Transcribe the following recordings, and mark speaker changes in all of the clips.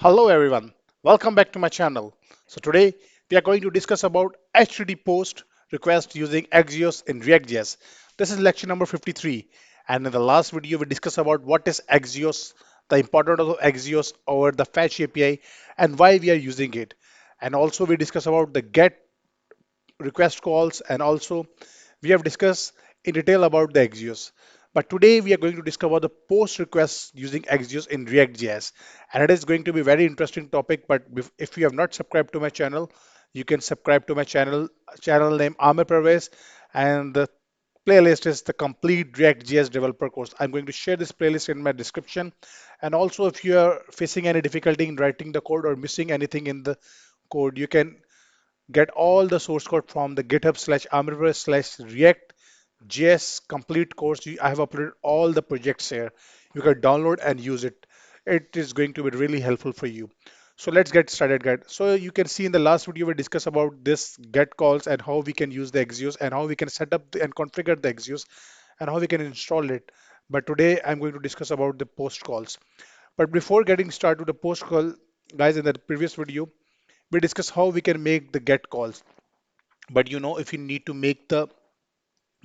Speaker 1: Hello everyone, welcome back to my channel. So today we are going to discuss about HTTP post request using Axios in reactjs. This is lecture number 53, and in the last video we discussed about what is Axios, the importance of Axios over the fetch API and why we are using it. And also we discuss about the get request calls, and also we have discussed in detail about the Axios. But today we are going to discover the post requests using Axios in React.js, and it is going to be a very interesting topic. But if you have not subscribed to my channel, you can subscribe to my channel name Amir Pervez, and the playlist is the complete React.js developer course. I'm going to share this playlist in my description, and also if you are facing any difficulty in writing the code or missing anything in the code, you can get all the source code from the github/amirware/react JS complete course. I have uploaded all the projects here. You can download and use it. It is going to be really helpful for you. So let's get started, guys. So you can see in the last video we discussed about this get calls and how we can use the Axios and how we can set up and configure the Axios and how we can install it. But today I'm going to discuss about the post calls. But before getting started with the post call, guys, in the previous video we discussed how we can make the get calls. But if you need to make the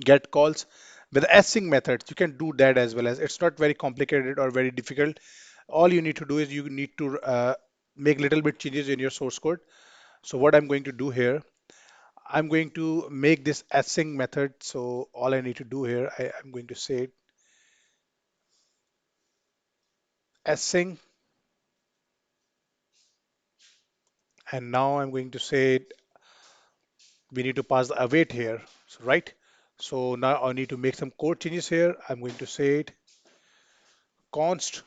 Speaker 1: get calls with async methods, you can do that as well. As it's not very complicated or very difficult. All you need to do is you need to make little bit changes in your source code. So what I'm going to do here, I'm going to make this async method. So all I need to do here, I'm going to say async, and now I'm going to say we need to pass the await here. So, right. So now I need to make some code changes here. I'm going to say it const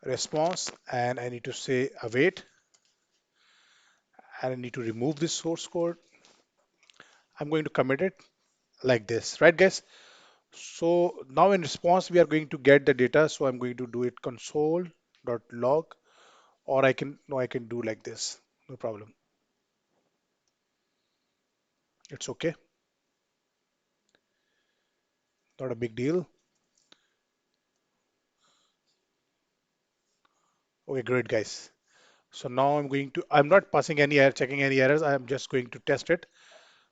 Speaker 1: response, and I need to say await, and I need to remove this source code. I'm going to commit it like this, right, guys? So now in response, we are going to get the data. So I'm going to do it console.log, or I can do like this. No problem. It's okay. Not a big deal. Okay, great, guys. So now I'm not passing any error, checking any errors. I'm just going to test it.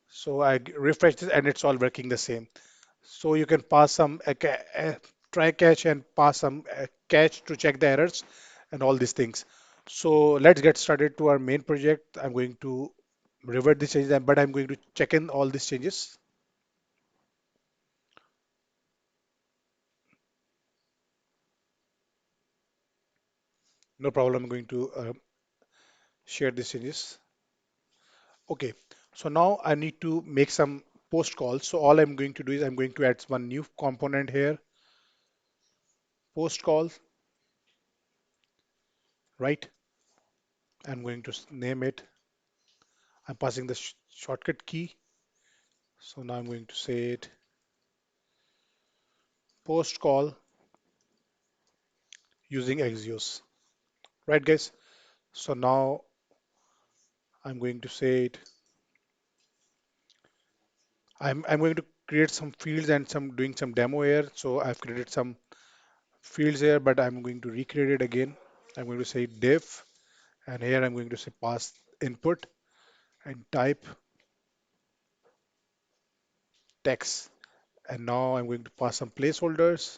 Speaker 1: So refresh this and it's all working the same. So you can pass some try catch and pass some catch to check the errors and all these things. So let's get started to our main project. I'm going to revert these changes, but I'm going to check in all these changes. No problem. I'm going to share these changes. Okay. So now I need to make some post calls. So all I'm going to do is I'm going to add one new component here, post call, right? I'm going to name it. I'm passing the shortcut key. So now I'm going to say it post call using Axios. Right, guys? So now I'm going to say it. I'm going to create some fields and some doing some demo here. So I've created some fields here, but I'm going to recreate it again. I'm going to say div, and here I'm going to say pass input and type text. And now I'm going to pass some placeholders,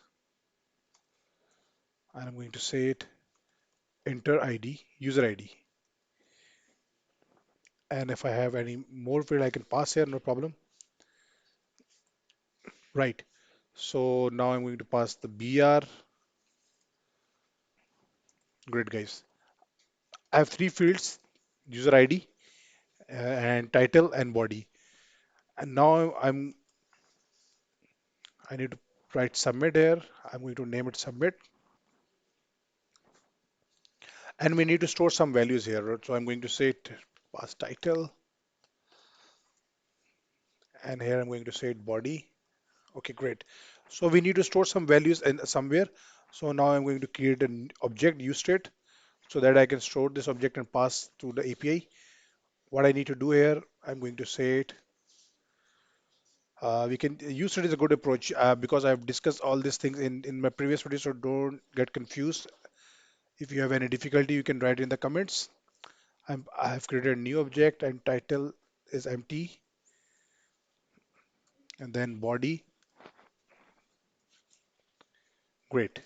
Speaker 1: and I'm going to say it enter ID, user ID. And if I have any more field, I can pass here, no problem. Right. So now I'm going to pass the BR. Great, guys. I have three fields, user ID and title and body. And now I need to write submit here. I'm going to name it submit. And we need to store some values here. Right? So I'm going to say it pass title. And here I'm going to say it body. Okay, great. So we need to store some values in somewhere. So now I'm going to create an object useState so that I can store this object and pass to the API. What I need to do here, I'm going to say it. We can use it is a good approach because I've discussed all these things in my previous video, so don't get confused. If you have any difficulty, you can write in the comments. I have created a new object and title is empty, and then body. Great.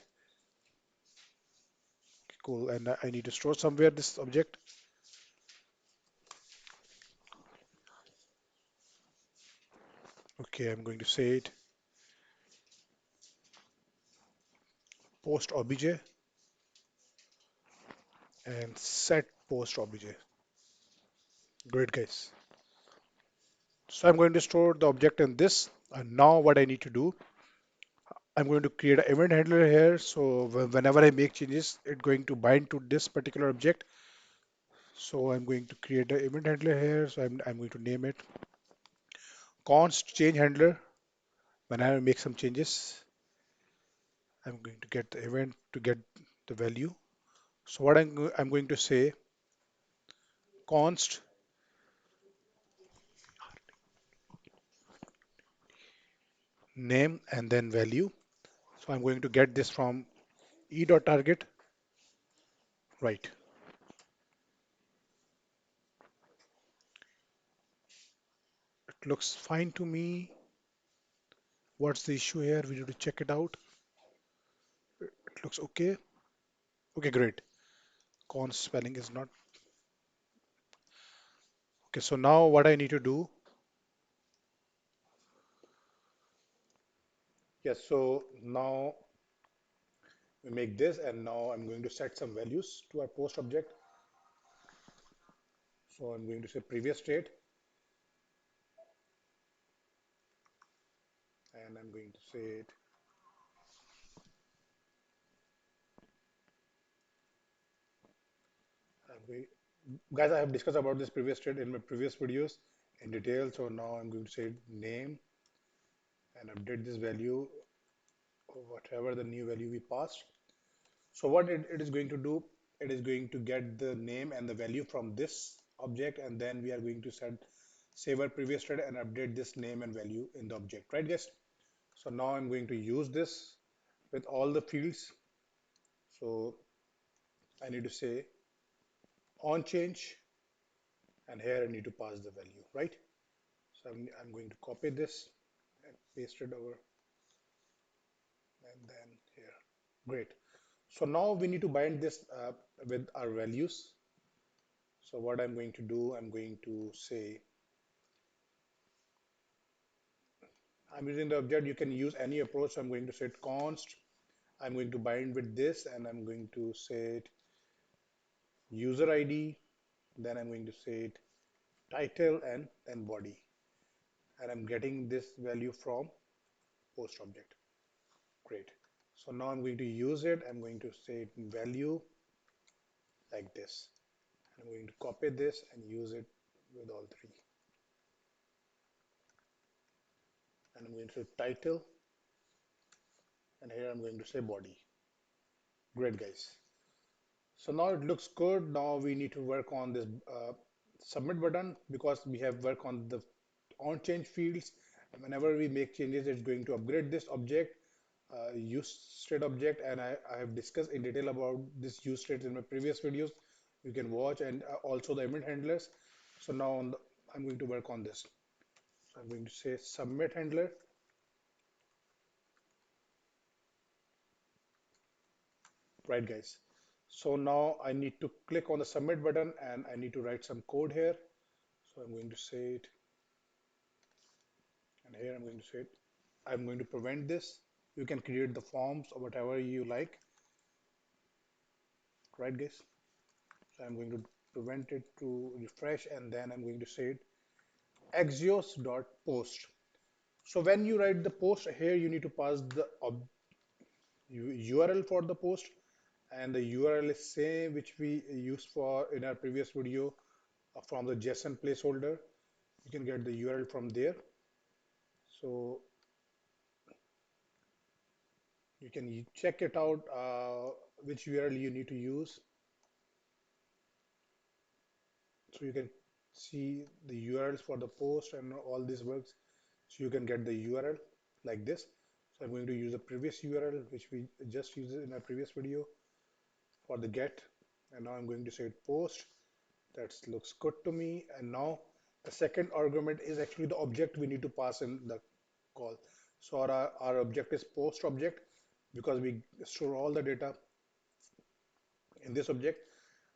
Speaker 1: Cool. And I need to store somewhere this object. Okay, I'm going to say it post obj and set post obj. Great, guys. So I'm going to store the object in this. And now what I need to do, I'm going to create an event handler here. So whenever I make changes, it's going to bind to this particular object. So I'm going to create an event handler here. So I'm going to name it const change handler. When I make some changes, I'm going to get the event to get the value. So what I'm going to say const name and then value. So I'm going to get this from e.target. Right. It looks fine to me. What's the issue here? We need to check it out. It looks okay. Okay, great. Const spelling is not. Okay, so now what I need to do. Yes, so now we make this and now I'm going to set some values to our post object. So I'm going to say previous state and I'm going to say it. Guys, I have discussed about this previous state in my previous videos in detail. So now I'm going to say name and update this value or whatever the new value we passed. So what it is going to do, it is going to get the name and the value from this object, and then we are going to set save our previous thread and update this name and value in the object, right guys? So now I'm going to use this with all the fields. So I need to say on change, and here I need to pass the value, right? So I'm going to copy this and paste it over, and then here. Great. So now we need to bind this with our values. So what I'm going to do, I'm going to say, I'm using the object, you can use any approach. So I'm going to set const, I'm going to bind with this, and I'm going to set user ID, then I'm going to set title and then body. And I'm getting this value from post object. Great. So now I'm going to use it. I'm going to set value like this. I'm going to copy this and use it with all three. And I'm going to say title, and here I'm going to say body. Great, guys. So now it looks good. Now we need to work on this submit button because we have work on the on change fields. And whenever we make changes, it's going to upgrade this object, use state object. And I have discussed in detail about this use states in my previous videos. You can watch and also the event handlers. So now I'm going to work on this. So I'm going to say submit handler, right guys? So now I need to click on the submit button and I need to write some code here. So I'm going to say it, and here I'm going to say it. I'm going to prevent this. You can create the forms or whatever you like, right guys? So I'm going to prevent it to refresh, and then I'm going to say it axios.post. So when you write the post here, you need to pass the URL for the post, and the URL is same which we used for in our previous video from the JSON placeholder. You can get the URL from there. So you can check it out which URL you need to use. So you can see the URLs for the post and all this works. So you can get the URL like this. So I'm going to use the previous URL which we just used in our previous video. for the get. And now I'm going to say it post. That looks good to me. And now the second argument is actually the object we need to pass in the call. So our object is post object because we store all the data in this object.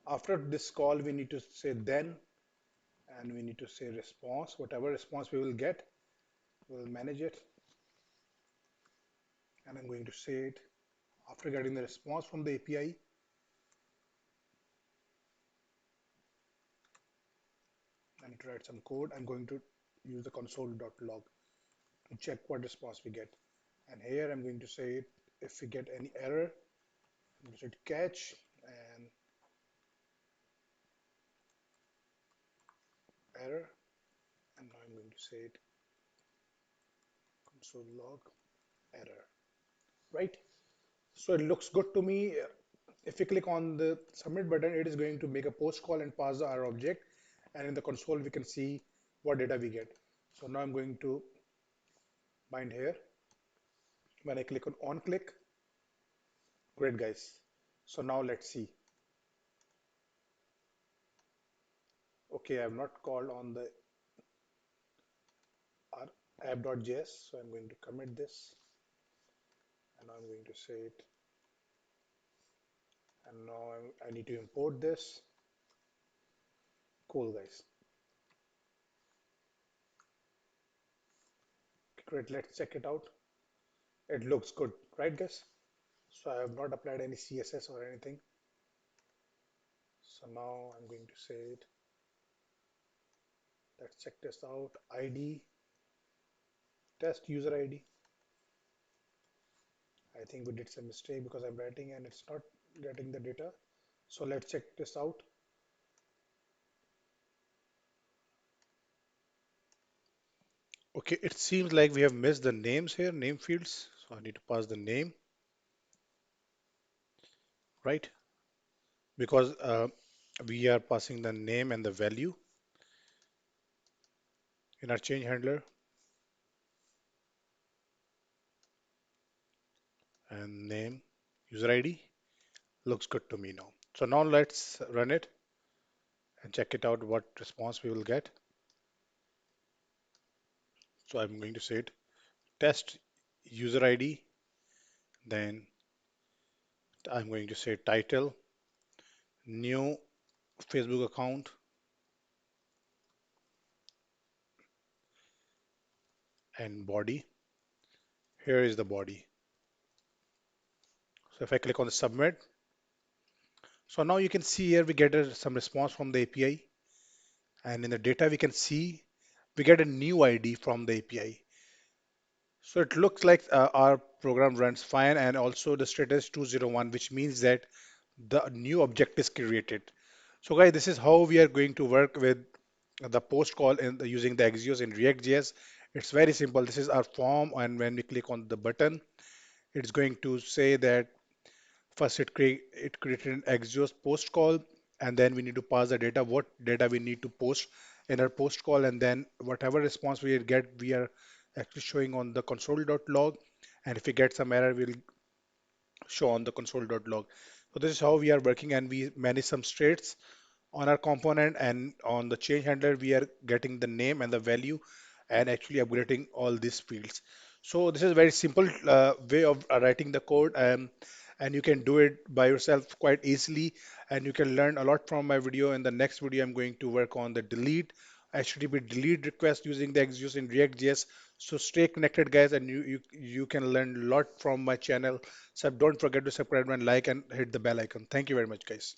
Speaker 1: After this call, we need to say then, and we need to say response. Whatever response we will get, we'll manage it. And I'm going to say it after getting the response from the API. I need to write some code. I'm going to use the console.log to check what response we get. And here I'm going to say it, if we get any error, I'm going to say catch and error. And now I'm going to say it console log error. Right? So it looks good to me. If we click on the submit button, it is going to make a post call and pass our object. And in the console, we can see what data we get. So now I'm going to bind here. When I click on click, great guys. So now let's see. Okay, I have not called on the our app.js, so I'm going to commit this and I'm going to say it. And now I need to import this. Cool, guys. Great, let's check it out. It looks good, right, guys? So I have not applied any CSS or anything. So now I'm going to say it. Let's check this out. ID, test user ID. I think we did some mistake because I'm writing and it's not getting the data. So let's check this out. Okay, it seems like we have missed the names here, name fields. So I need to pass the name, right? Because we are passing the name and the value in our change handler and name user ID looks good to me now. So now let's run it and check it out what response we will get. So I'm going to say it test user ID, then I'm going to say title, new Facebook account, and body. Here is the body. So if I click on the submit, so now you can see here we get some response from the API, and in the data we can see we get a new ID from the API. So it looks like our program runs fine, and also the status 201, which means that the new object is created. So guys, this is how we are going to work with the post call using the Axios in React.js. It's very simple. This is our form, and when we click on the button, it's going to say that first it created an Axios post call, and then we need to pass the data, what data we need to post in our post call, and then whatever response we get, we are actually showing on the console.log, and if we get some error, we'll show on the console.log. So this is how we are working, and we manage some states on our component, and on the change handler we are getting the name and the value and actually upgrading all these fields. So this is a very simple way of writing the code, and you can do it by yourself quite easily, and you can learn a lot from my video. In the next video I'm going to work on the delete HTTP delete request using the Axios in React.js. So stay connected guys, and you can learn a lot from my channel. So don't forget to subscribe and like and hit the bell icon. Thank you very much guys.